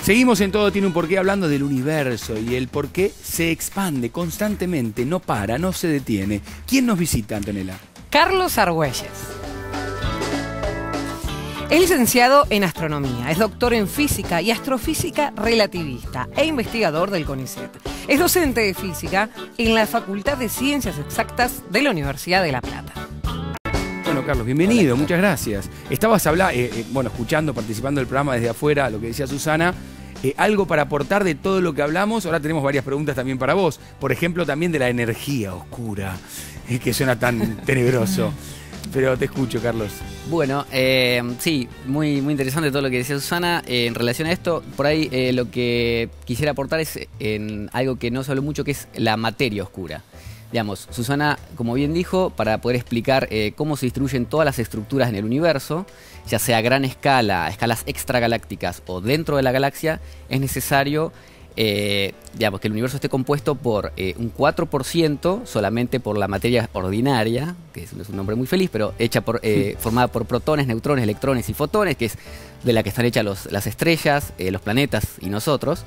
Seguimos en Todo Tiene un Porqué hablando del universo y el porqué se expande constantemente, no para, no se detiene. ¿Quién nos visita, Antonella? Carlos Argüelles. Es licenciado en astronomía, es doctor en física y astrofísica relativista e investigador del CONICET. Es docente de física en la Facultad de Ciencias Exactas de la Universidad de La Plata. Bueno, Carlos, bienvenido, muchas gracias. Estabas escuchando, participando del programa desde afuera, lo que decía Susana. Algo para aportar de todo lo que hablamos. Ahora tenemos varias preguntas también para vos. Por ejemplo, también de la energía oscura, que suena tan tenebroso. Pero te escucho, Carlos. Bueno, sí, muy interesante todo lo que decía Susana. En relación a esto, por ahí lo que quisiera aportar es en algo que no se habló mucho, que es la materia oscura. Digamos, Susana, como bien dijo, para poder explicar cómo se distribuyen todas las estructuras en el universo, ya sea a gran escala, a escalas extragalácticas o dentro de la galaxia, es necesario que el universo esté compuesto por un 4% solamente por la materia ordinaria, que es un nombre muy feliz, pero formada por protones, neutrones, electrones y fotones, que es de la que están hechas las estrellas, los planetas y nosotros.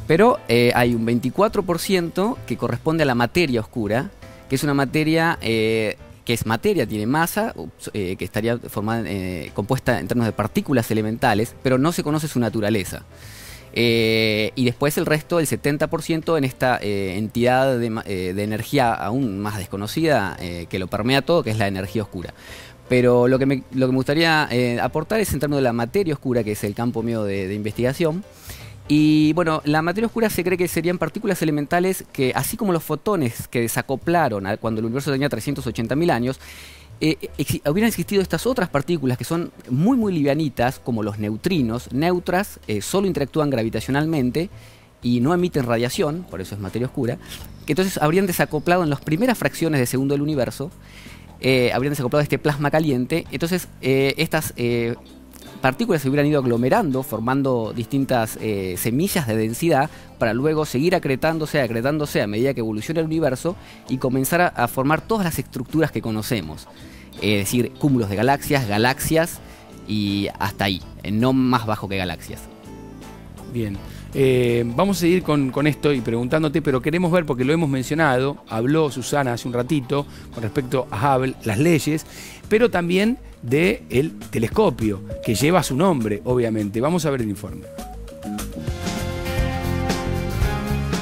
Pero hay un 24% que corresponde a la materia oscura, que es una materia tiene masa, que estaría compuesta en términos de partículas elementales, pero no se conoce su naturaleza. Y después el resto, el 70%, en esta entidad de energía aún más desconocida, que lo permea todo, que es la energía oscura. Pero lo que me gustaría aportar es en términos de la materia oscura, que es el campo mío de investigación. Y bueno, la materia oscura se cree que serían partículas elementales que, así como los fotones que desacoplaron cuando el universo tenía 380.000 años, hubieran existido estas otras partículas que son muy livianitas, como los neutrinos, neutras, solo interactúan gravitacionalmente y no emiten radiación, por eso es materia oscura, que entonces habrían desacoplado en las primeras fracciones de segundo del universo, habrían desacoplado este plasma caliente. Entonces estas partículas se hubieran ido aglomerando, formando distintas semillas de densidad, para luego seguir acretándose a medida que evoluciona el universo y comenzar a formar todas las estructuras que conocemos. Es decir, cúmulos de galaxias y hasta ahí, no más bajo que galaxias. Bien, vamos a seguir con esto y preguntándote, pero queremos ver, porque lo hemos mencionado, habló Susana hace un ratito con respecto a Hubble, las leyes, pero también del telescopio, que lleva su nombre, obviamente. Vamos a ver el informe.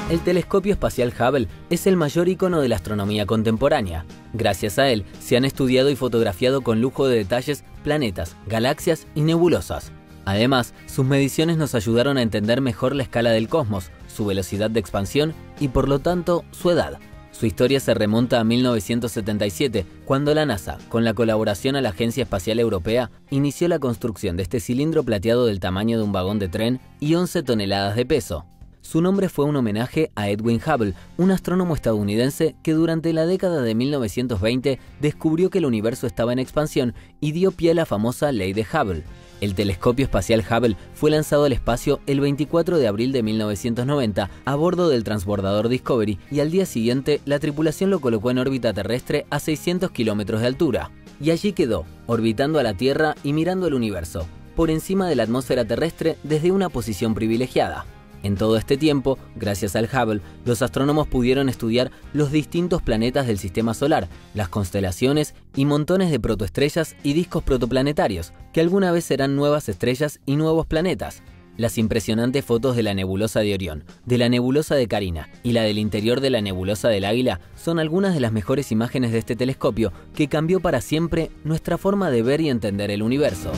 El telescopio espacial Hubble es el mayor icono de la astronomía contemporánea. Gracias a él se han estudiado y fotografiado con lujo de detalles planetas, galaxias y nebulosas. Además, sus mediciones nos ayudaron a entender mejor la escala del cosmos, su velocidad de expansión y, por lo tanto, su edad. Su historia se remonta a 1977, cuando la NASA, con la colaboración a la Agencia Espacial Europea, inició la construcción de este cilindro plateado del tamaño de un vagón de tren y 11 toneladas de peso. Su nombre fue un homenaje a Edwin Hubble, un astrónomo estadounidense que durante la década de 1920 descubrió que el universo estaba en expansión y dio pie a la famosa ley de Hubble. El telescopio espacial Hubble fue lanzado al espacio el 24 de abril de 1990 a bordo del transbordador Discovery, y al día siguiente la tripulación lo colocó en órbita terrestre a 600 kilómetros de altura. Y allí quedó, orbitando a la Tierra y mirando el universo, por encima de la atmósfera terrestre desde una posición privilegiada. En todo este tiempo, gracias al Hubble, los astrónomos pudieron estudiar los distintos planetas del sistema solar, las constelaciones y montones de protoestrellas y discos protoplanetarios, que alguna vez serán nuevas estrellas y nuevos planetas. Las impresionantes fotos de la nebulosa de Orión, de la nebulosa de Carina y la del interior de la nebulosa del Águila son algunas de las mejores imágenes de este telescopio, que cambió para siempre nuestra forma de ver y entender el universo.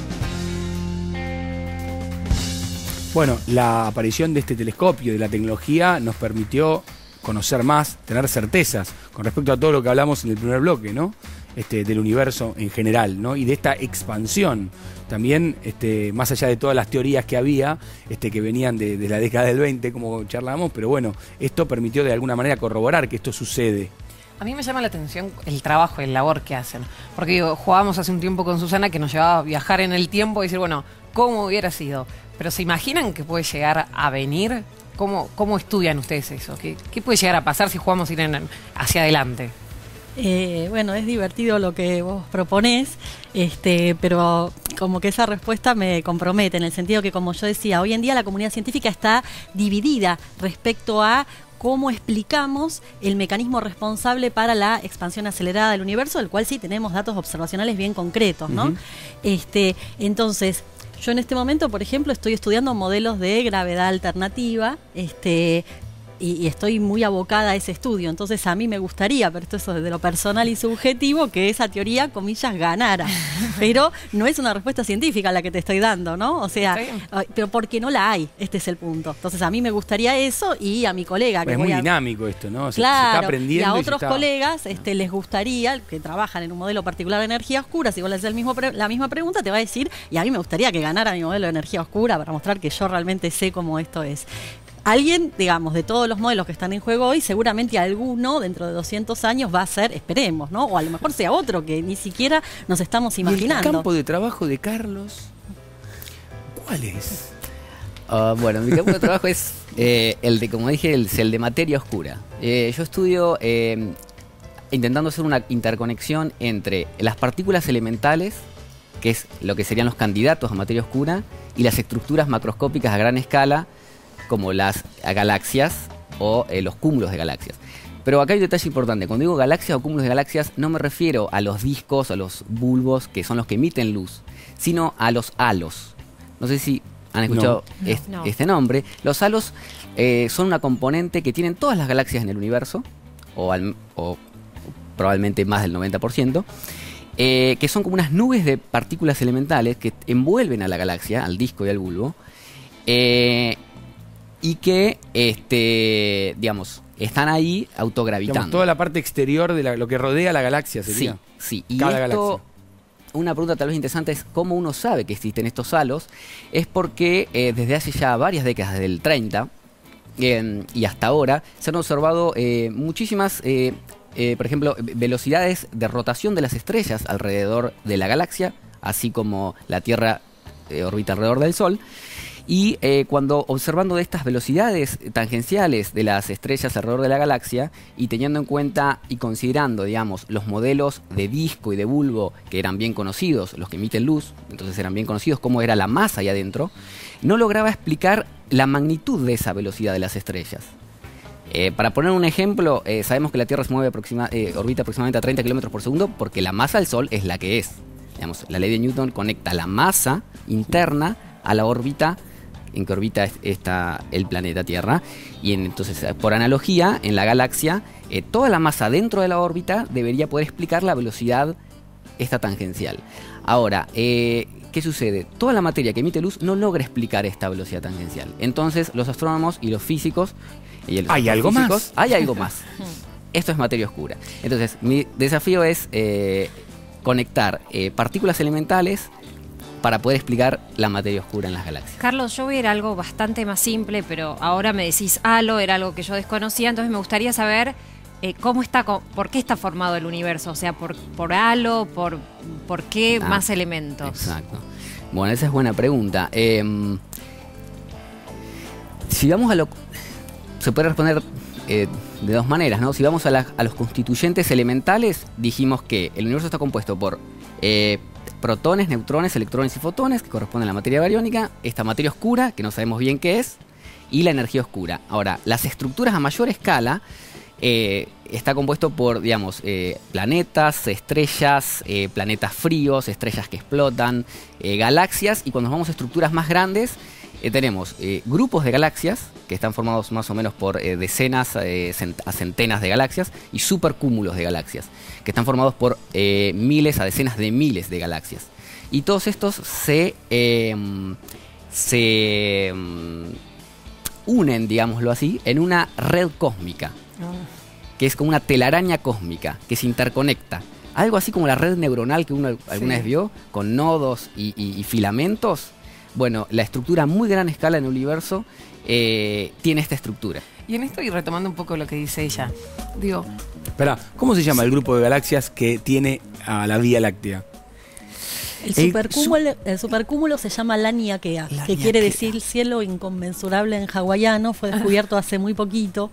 Bueno, la aparición de este telescopio, de la tecnología, nos permitió conocer más, tener certezas con respecto a todo lo que hablamos en el primer bloque, ¿no? Del universo en general, ¿no? Y de esta expansión. También, más allá de todas las teorías que había, que venían de la década del 20, como charlamos, pero bueno, esto permitió de alguna manera corroborar que esto sucede. A mí me llama la atención el trabajo, el labor que hacen. Porque digo, jugábamos hace un tiempo con Susana que nos llevaba a viajar en el tiempo y decir, bueno, ¿cómo hubiera sido? Pero ¿se imaginan que puede llegar a venir? ¿Cómo estudian ustedes eso? ¿Qué puede llegar a pasar si jugamos a ir hacia adelante? Bueno, es divertido lo que vos proponés, pero como que esa respuesta me compromete, en el sentido que, como yo decía, hoy en día la comunidad científica está dividida respecto a cómo explicamos el mecanismo responsable para la expansión acelerada del universo, del cual sí tenemos datos observacionales bien concretos, ¿no? Entonces, yo en este momento, por ejemplo, estoy estudiando modelos de gravedad alternativa, y estoy muy abocada a ese estudio. Entonces a mí me gustaría, pero esto es desde lo personal y subjetivo, que esa teoría, comillas, ganara. Pero no es una respuesta científica la que te estoy dando, ¿no? O sea, pero porque no la hay, este es el punto. Entonces a mí me gustaría eso, y a mi colega... Pero que es muy dinámico esto, ¿no? Se Claro, está aprendiendo y a y otros colegas les gustaría, que trabajan en un modelo particular de energía oscura, si vos le haces la misma pregunta, te va a decir, y a mí me gustaría que ganara mi modelo de energía oscura para mostrar que yo realmente sé cómo esto es. Alguien, digamos, de todos los modelos que están en juego hoy, seguramente alguno dentro de 200 años va a ser, esperemos, ¿no? O a lo mejor sea otro que ni siquiera nos estamos imaginando. ¿Y el campo de trabajo de Carlos cuál es? Bueno, mi campo de trabajo es el de, como dije, el de materia oscura. Yo estudio intentando hacer una interconexión entre las partículas elementales, que es lo que serían los candidatos a materia oscura, y las estructuras macroscópicas a gran escala, como las galaxias o los cúmulos de galaxias. Pero acá hay un detalle importante. Cuando digo galaxias o cúmulos de galaxias, no me refiero a los discos, a los bulbos, que son los que emiten luz, sino a los halos. No sé si han escuchado este nombre. Los halos son una componente que tienen todas las galaxias en el universo, o probablemente más del 90%, que son como unas nubes de partículas elementales que envuelven a la galaxia, al disco y al bulbo, y que, digamos, están ahí autogravitando. Digamos, toda la parte exterior de lo que rodea la galaxia sería. Sí. Y cada esto, galaxia. una pregunta tal vez interesante es cómo uno sabe que existen estos halos. Es porque desde hace ya varias décadas, desde el 30 y hasta ahora, se han observado muchísimas, por ejemplo, velocidades de rotación de las estrellas alrededor de la galaxia, así como la Tierra orbita alrededor del Sol. Y cuando observando de estas velocidades tangenciales de las estrellas alrededor de la galaxia, y teniendo en cuenta y considerando, digamos, los modelos de disco y de bulbo que eran bien conocidos, los que emiten luz, entonces eran bien conocidos, cómo era la masa ahí adentro, no lograba explicar la magnitud de esa velocidad de las estrellas. Para poner un ejemplo, sabemos que la Tierra se mueve orbita aproximadamente a 30 km por segundo porque la masa del Sol es la que es. Digamos, la ley de Newton conecta la masa interna a la órbita en que orbita está el planeta Tierra, y entonces, por analogía, en la galaxia, toda la masa dentro de la órbita debería poder explicar la velocidad esta tangencial. Ahora, ¿qué sucede? Toda la materia que emite luz no logra explicar esta velocidad tangencial. Entonces, los astrónomos y los físicos... ¿Hay algo más? Hay algo más. Esto es materia oscura. Entonces, mi desafío es conectar partículas elementales para poder explicar la materia oscura en las galaxias. Carlos, yo voy a ir a algo bastante más simple, pero ahora me decís halo, era algo que yo desconocía, entonces me gustaría saber por qué está formado el universo, o sea, por halo, por qué más elementos. Exacto. Bueno, esa es buena pregunta. Si vamos a se puede responder de dos maneras, ¿no? Si vamos a los constituyentes elementales, dijimos que el universo está compuesto por protones, neutrones, electrones y fotones, que corresponden a la materia bariónica, esta materia oscura, que no sabemos bien qué es, y la energía oscura. Ahora, las estructuras a mayor escala está compuesto por, digamos, planetas, estrellas, planetas fríos, estrellas que explotan, galaxias, y cuando nos vamos a estructuras más grandes, tenemos grupos de galaxias, que están formados más o menos por decenas a centenas de galaxias, y supercúmulos de galaxias, que están formados por miles a decenas de miles de galaxias. Y todos estos se unen, digámoslo así, en una red cósmica, que es como una telaraña cósmica, que se interconecta. Algo así como la red neuronal que uno alguna vez vio, con nodos y filamentos. Bueno, la estructura a muy gran escala en el universo tiene esta estructura. Y en esto, y retomando un poco lo que dice ella, digo... Espera, ¿cómo se llama el grupo de galaxias que tiene a la Vía Láctea? El supercúmulo se llama Laniakea, que quiere decir cielo inconmensurable en hawaiano. Fue descubierto hace muy poquito.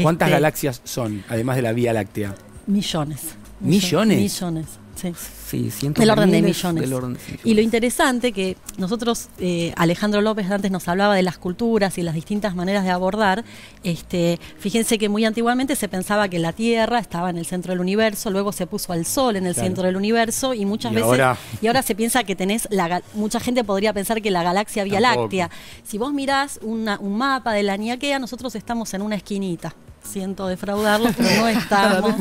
¿Cuántas galaxias son, además de la Vía Láctea? Millones. ¿Millones? Millones, sí. Sí, cientos Del orden de miles, millones. del orden, sí. Y lo interesante que nosotros, Alejandro López antes nos hablaba de las culturas y las distintas maneras de abordar. Fíjense que muy antiguamente se pensaba que la Tierra estaba en el centro del universo, luego se puso al Sol en el centro del universo y muchas veces ahora se piensa que mucha gente podría pensar que la galaxia Vía Láctea. Si vos mirás un mapa de la Niaquea, nosotros estamos en una esquinita. Siento defraudarlos, pero no estamos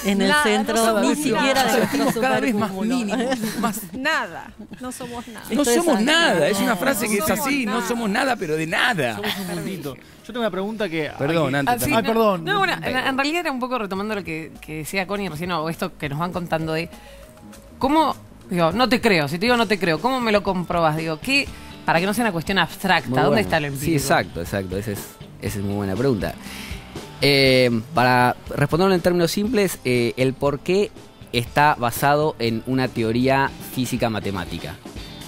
en el centro, ni siquiera de nuestro cada vez más supercúmulo. mínimos, más Nada, no somos nada. No somos nada, es una No, frase que no es somos así, no nada. somos nada, pero de nada. Somos un mundito. Yo tengo una pregunta que... Perdón, antes Ay, perdón. No, bueno, en realidad era un poco retomando lo que decía Connie recién, o esto que nos van contando de cómo, digo, no te creo, si te digo no te creo, ¿cómo me lo comprobas? Digo, ¿qué? Para que no sea una cuestión abstracta, Muy ¿dónde bueno. está lo empírico? Sí, exacto. Esa es muy buena pregunta. Para responderlo en términos simples, el por qué está basado en una teoría física matemática.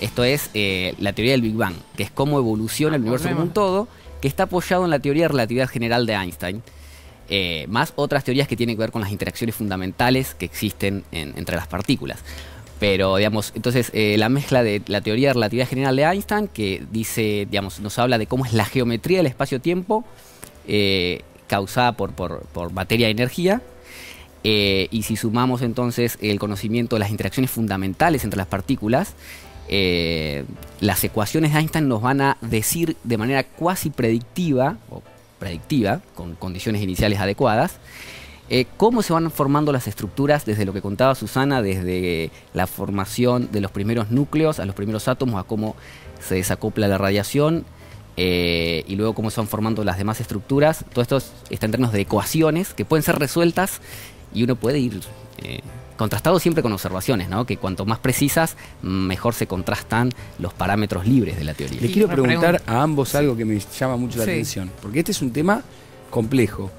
Esto es la teoría del Big Bang, que es cómo evoluciona el universo como un todo, que está apoyado en la teoría de relatividad general de Einstein, más otras teorías que tienen que ver con las interacciones fundamentales que existen entre las partículas. Pero, digamos, entonces la mezcla de la teoría de relatividad general de Einstein, que dice, digamos, nos habla de cómo es la geometría del espacio-tiempo, causada por materia y energía, y si sumamos entonces el conocimiento de las interacciones fundamentales entre las partículas, las ecuaciones de Einstein nos van a decir de manera cuasi predictiva, con condiciones iniciales adecuadas, cómo se van formando las estructuras desde lo que contaba Susana, desde la formación de los primeros núcleos a los primeros átomos, a cómo se desacopla la radiación, y luego cómo se van formando las demás estructuras. Todo esto está en términos de ecuaciones que pueden ser resueltas y uno puede ir contrastado siempre con observaciones, ¿no? Que cuanto más precisas, mejor se contrastan los parámetros libres de la teoría. Les quiero preguntar a ambos algo que me llama mucho la atención, porque este es un tema complejo.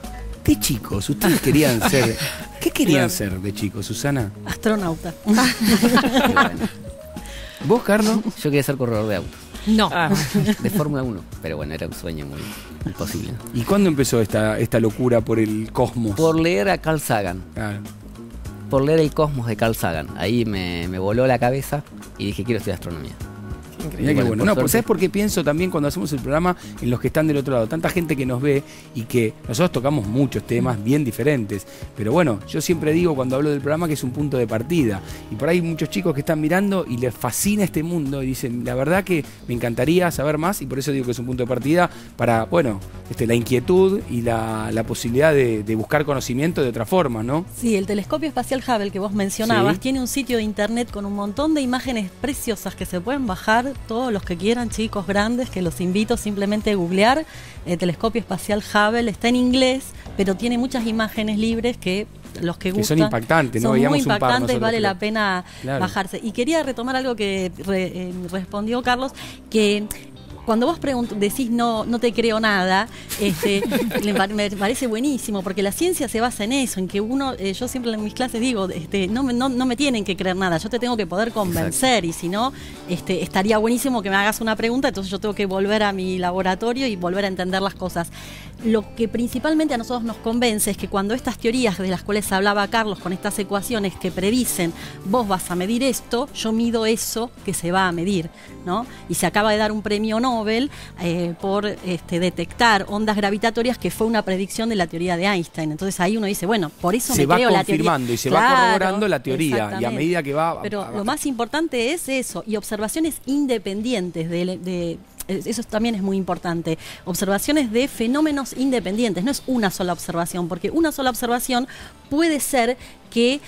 ¿Qué chicos ustedes querían ser? ¿Qué querían ser de chicos, Susana? Astronauta. ¿Vos, Carlos? Yo quería ser corredor de autos. No. De Fórmula 1, pero bueno, era un sueño muy imposible. ¿Y cuándo empezó esta locura por el cosmos? Por leer a Carl Sagan, Claro. por leer El Cosmos de Carl Sagan. Ahí me voló la cabeza y dije, quiero estudiar astronomía. Mirá qué Bueno, bueno. por No, suerte. ¿sabes por qué pienso también cuando hacemos el programa en los que están del otro lado? Tanta gente que nos ve y que nosotros tocamos muchos temas bien diferentes. Pero bueno, yo siempre digo cuando hablo del programa que es un punto de partida. Y por ahí hay muchos chicos que están mirando y les fascina este mundo y dicen, la verdad que me encantaría saber más, y por eso digo que es un punto de partida para, bueno, la inquietud y la posibilidad de buscar conocimiento de otra forma, ¿no? Sí, el telescopio espacial Hubble que vos mencionabas Sí. tiene un sitio de internet con un montón de imágenes preciosas que se pueden bajar, todos los que quieran, chicos grandes, que los invito simplemente a googlear. El telescopio espacial Hubble está en inglés, pero tiene muchas imágenes libres que los que gustan son impactantes, ¿no? son Veíamos muy un par impactantes, nosotros, vale creo. la pena Claro. bajarse. Y quería retomar algo que respondió Carlos, que cuando vos decís no te creo nada, me parece buenísimo, porque la ciencia se basa en eso, en que uno, yo siempre en mis clases digo, no me tienen que creer nada, yo te tengo que poder convencer. Exacto. Y si no, estaría buenísimo que me hagas una pregunta, entonces yo tengo que volver a mi laboratorio y volver a entender las cosas. Lo que principalmente a nosotros nos convence es que cuando estas teorías de las cuales hablaba Carlos, con estas ecuaciones que predicen, vos vas a medir esto, yo mido eso que se va a medir, ¿no? Y se acaba de dar un premio Nobel por detectar ondas gravitatorias, que fue una predicción de la teoría de Einstein. Entonces ahí uno dice, bueno, por eso se me creo la teoría. Se va confirmando y se va corroborando la teoría, y a medida que va... Pero lo más importante es eso, y observaciones independientes eso también es muy importante. Observaciones de fenómenos independientes, no es una sola observación, porque una sola observación puede ser que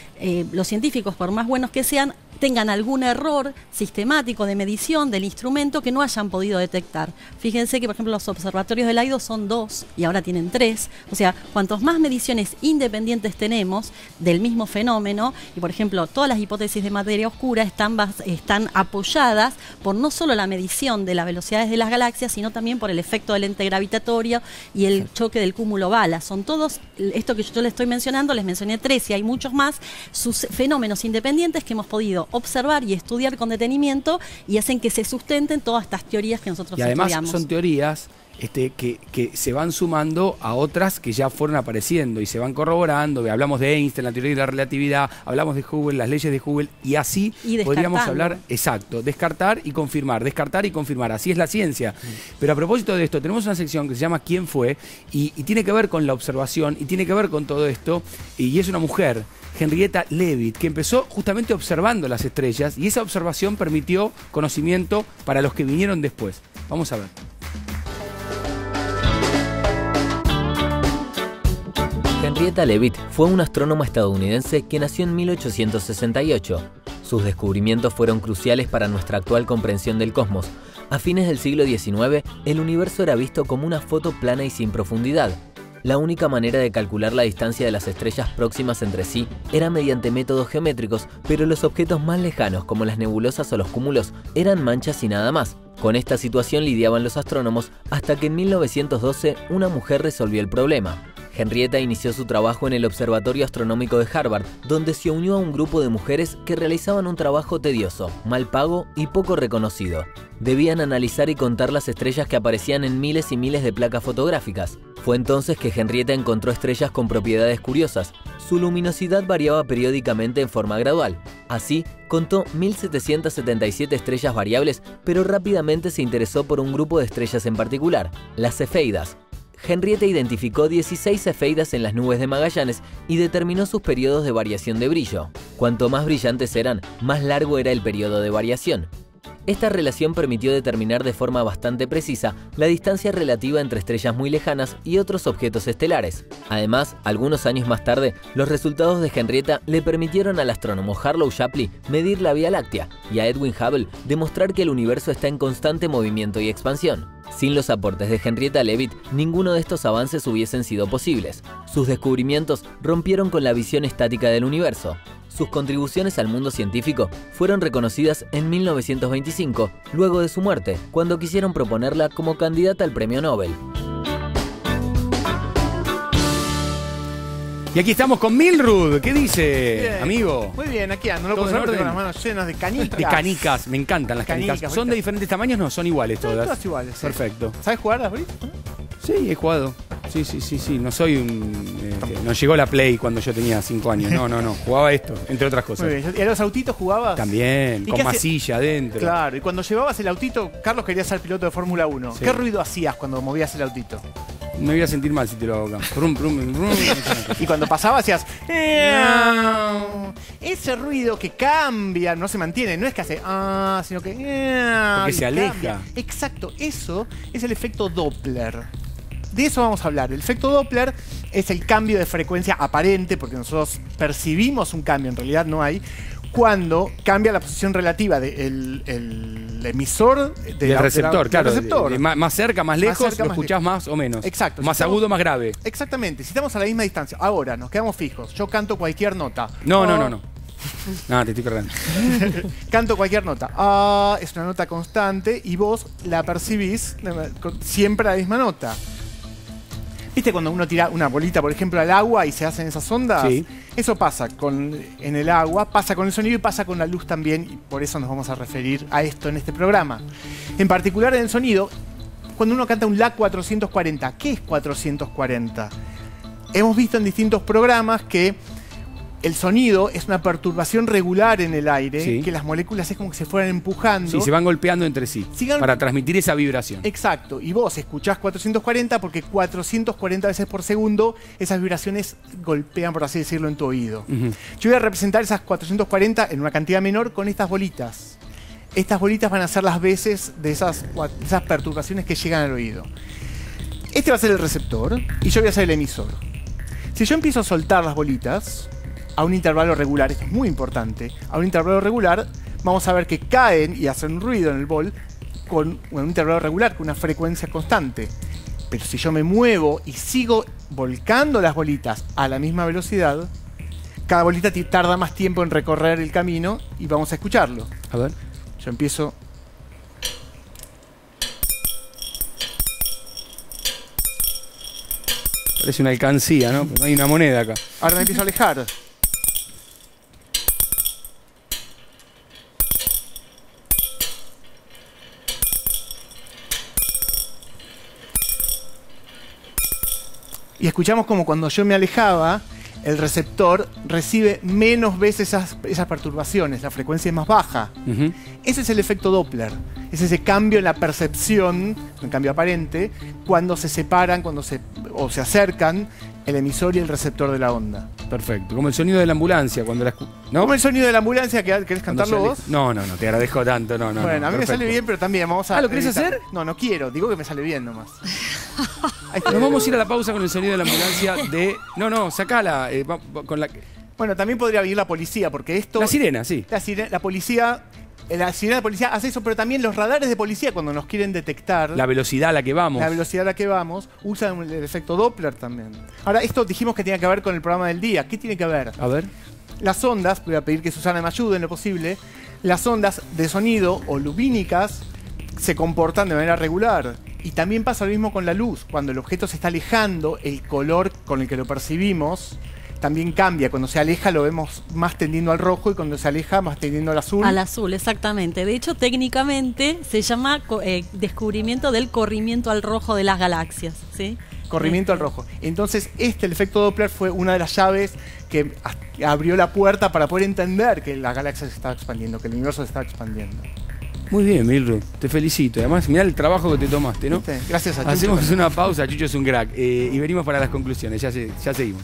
los científicos, por más buenos que sean, tengan algún error sistemático de medición del instrumento que no hayan podido detectar. Fíjense que, por ejemplo, los observatorios del LIDO son 2 y ahora tienen 3. O sea, cuantos más mediciones independientes tenemos del mismo fenómeno, y por ejemplo, todas las hipótesis de materia oscura están apoyadas por no solo la medición de las velocidades de las galaxias, sino también por el efecto del ente gravitatorio y el choque del cúmulo bala. Son todos, esto que yo les estoy mencionando, les mencioné 3 y hay muchos más, sus fenómenos independientes que hemos podido observar y estudiar con detenimiento, y hacen que se sustenten todas estas teorías que nosotros y además estudiamos. son teorías que se van sumando a otras que ya fueron apareciendo y se van corroborando. Hablamos de Einstein, la teoría de la relatividad, hablamos de Hubble, las leyes de Hubble, y así podríamos hablar, exacto, descartar y confirmar, así es la ciencia. Pero a propósito de esto, tenemos una sección que se llama ¿Quién fue? Y tiene que ver con la observación y tiene que ver con todo esto, y es una mujer, Henrietta Leavitt, que empezó justamente observando las estrellas, y esa observación permitió conocimiento para los que vinieron después. Vamos a ver. Henrietta Leavitt fue una astrónoma estadounidense que nació en 1868. Sus descubrimientos fueron cruciales para nuestra actual comprensión del cosmos. A fines del siglo XIX, el universo era visto como una foto plana y sin profundidad. La única manera de calcular la distancia de las estrellas próximas entre sí era mediante métodos geométricos, pero los objetos más lejanos, como las nebulosas o los cúmulos, eran manchas y nada más. Con esta situación lidiaban los astrónomos hasta que en 1912 una mujer resolvió el problema. Henrietta inició su trabajo en el Observatorio Astronómico de Harvard, donde se unió a un grupo de mujeres que realizaban un trabajo tedioso, mal pago y poco reconocido. Debían analizar y contar las estrellas que aparecían en miles y miles de placas fotográficas. Fue entonces que Henrietta encontró estrellas con propiedades curiosas. Su luminosidad variaba periódicamente en forma gradual. Así, contó 1777 estrellas variables, pero rápidamente se interesó por un grupo de estrellas en particular, las cefeidas. Henrietta identificó 16 cefeidas en las nubes de Magallanes y determinó sus periodos de variación de brillo. Cuanto más brillantes eran, más largo era el periodo de variación. Esta relación permitió determinar de forma bastante precisa la distancia relativa entre estrellas muy lejanas y otros objetos estelares. Además, algunos años más tarde, los resultados de Henrietta le permitieron al astrónomo Harlow Shapley medir la Vía Láctea y a Edwin Hubble demostrar que el universo está en constante movimiento y expansión. Sin los aportes de Henrietta Leavitt, ninguno de estos avances hubiesen sido posibles. Sus descubrimientos rompieron con la visión estática del universo. Sus contribuciones al mundo científico fueron reconocidas en 1925, luego de su muerte, cuando quisieron proponerla como candidata al premio Nobel. Y aquí estamos con Milrud. ¿Qué dice, Bien. amigo? Muy bien, aquí ando. No ¿Todo puedo en saber, tengo orden? las manos llenas de canicas. De canicas, me encantan las canicas. Canicas, ¿Son de diferentes tamaños? No, son iguales Son todas. todas iguales, sí. Perfecto. ¿Sabes jugar las Brit? Sí, he jugado. Sí. No soy un... no llegó la Play cuando yo tenía 5 años. No. Jugaba esto, entre otras cosas. Muy bien. ¿Y a los autitos jugabas? También, ¿Y con qué hace- masilla adentro. Claro, y cuando llevabas el autito, Carlos quería ser piloto de Fórmula 1. Sí. ¿Qué ruido hacías cuando movías el autito? Me voy a sentir mal si te lo hago acá. Brum, brum, brum. Y cuando pasaba hacías... Ese ruido que cambia, no se mantiene, no es que hace... sino que... Porque y se aleja. cambia. Exacto, eso es el efecto Doppler. De eso vamos a hablar. El efecto Doppler es el cambio de frecuencia aparente, porque nosotros percibimos un cambio, en realidad no hay, cuando cambia la posición relativa del emisor Del receptor, claro. del receptor. Más cerca, más lejos, cerca, lo más escuchás más o menos. Exacto. Más Si estamos- agudo, más grave. Exactamente, si estamos a la misma distancia. Ahora, nos quedamos fijos. Yo canto cualquier nota. No. No, te estoy cargando. Canto cualquier nota. Es una nota constante y vos la percibís siempre a la misma nota. ¿Viste cuando uno tira una bolita, por ejemplo, al agua y se hacen esas ondas? Sí. Eso pasa en el agua, pasa con el sonido y pasa con la luz también, y por eso nos vamos a referir a esto en este programa. En particular en el sonido, cuando uno canta un La 440, ¿qué es 440? Hemos visto en distintos programas que el sonido es una perturbación regular en el aire, Sí. que las moléculas es como que se fueran empujando. Sí, se van golpeando entre sí. Sigan- Para transmitir esa vibración. Exacto, y vos escuchás 440 porque 440 veces por segundo esas vibraciones golpean, por así decirlo, en tu oído. Ujú. Yo voy a representar esas 440 en una cantidad menor con estas bolitas. Estas bolitas van a ser las veces de esas perturbaciones que llegan al oído. Este va a ser el receptor y yo voy a ser el emisor. Si yo empiezo a soltar las bolitas a un intervalo regular, esto es muy importante, a un intervalo regular, vamos a ver que caen y hacen un ruido en el bol con un intervalo regular, con una frecuencia constante. Pero si yo me muevo y sigo volcando las bolitas a la misma velocidad, cada bolita tarda más tiempo en recorrer el camino y vamos a escucharlo. A ver. Yo empiezo... Parece una alcancía, ¿no? Pero no hay una moneda acá. Ahora me empiezo a alejar. Y escuchamos como cuando yo me alejaba, el receptor recibe menos veces esas perturbaciones, la frecuencia es más baja. Ujú. Ese es el efecto Doppler, es ese cambio en la percepción, un cambio aparente, cuando se separan, o se acercan el emisor y el receptor de la onda. Perfecto. Como el sonido de la ambulancia cuando la ¿no? Como el sonido de la ambulancia, ¿querés Cuando cantarlo se vos? aleja. No, te agradezco tanto. No, Bueno, a mí me perfecto. sale bien, pero también vamos a... Ah, ¿lo querés editar. hacer? No, no quiero, digo que me sale bien nomás. Ahí está. Nos vamos a ir a la pausa con el sonido de la ambulancia de... No, sacala. Con la Bueno, también podría venir la policía, porque esto... la sirena, sí. La policía... La sirena de policía hace eso, pero también los radares de policía, cuando nos quieren detectar... La velocidad a la que vamos. La velocidad a la que vamos, usan el efecto Doppler también. Ahora, esto dijimos que tenía que ver con el programa del día. ¿Qué tiene que ver? A ver. Las ondas, voy a pedir que Susana me ayude en lo posible, las ondas de sonido o lumínicas se comportan de manera regular. Y también pasa lo mismo con la luz. Cuando el objeto se está alejando, el color con el que lo percibimos también cambia. Cuando se aleja lo vemos más tendiendo al rojo y cuando se aleja más tendiendo al azul. Al azul, exactamente. De hecho, técnicamente se llama descubrimiento del corrimiento al rojo de las galaxias, ¿sí? Corrimiento al rojo. Entonces, el efecto Doppler fue una de las llaves que abrió la puerta para poder entender que la galaxia se estaba expandiendo, que el universo se estaba expandiendo. Muy bien, Milru. Te felicito. Además, mirá el trabajo que te tomaste, ¿no? ¿Viste? Gracias a Chucho. Hacemos una pausa. Chucho es un crack. Y venimos para las conclusiones. Ya seguimos.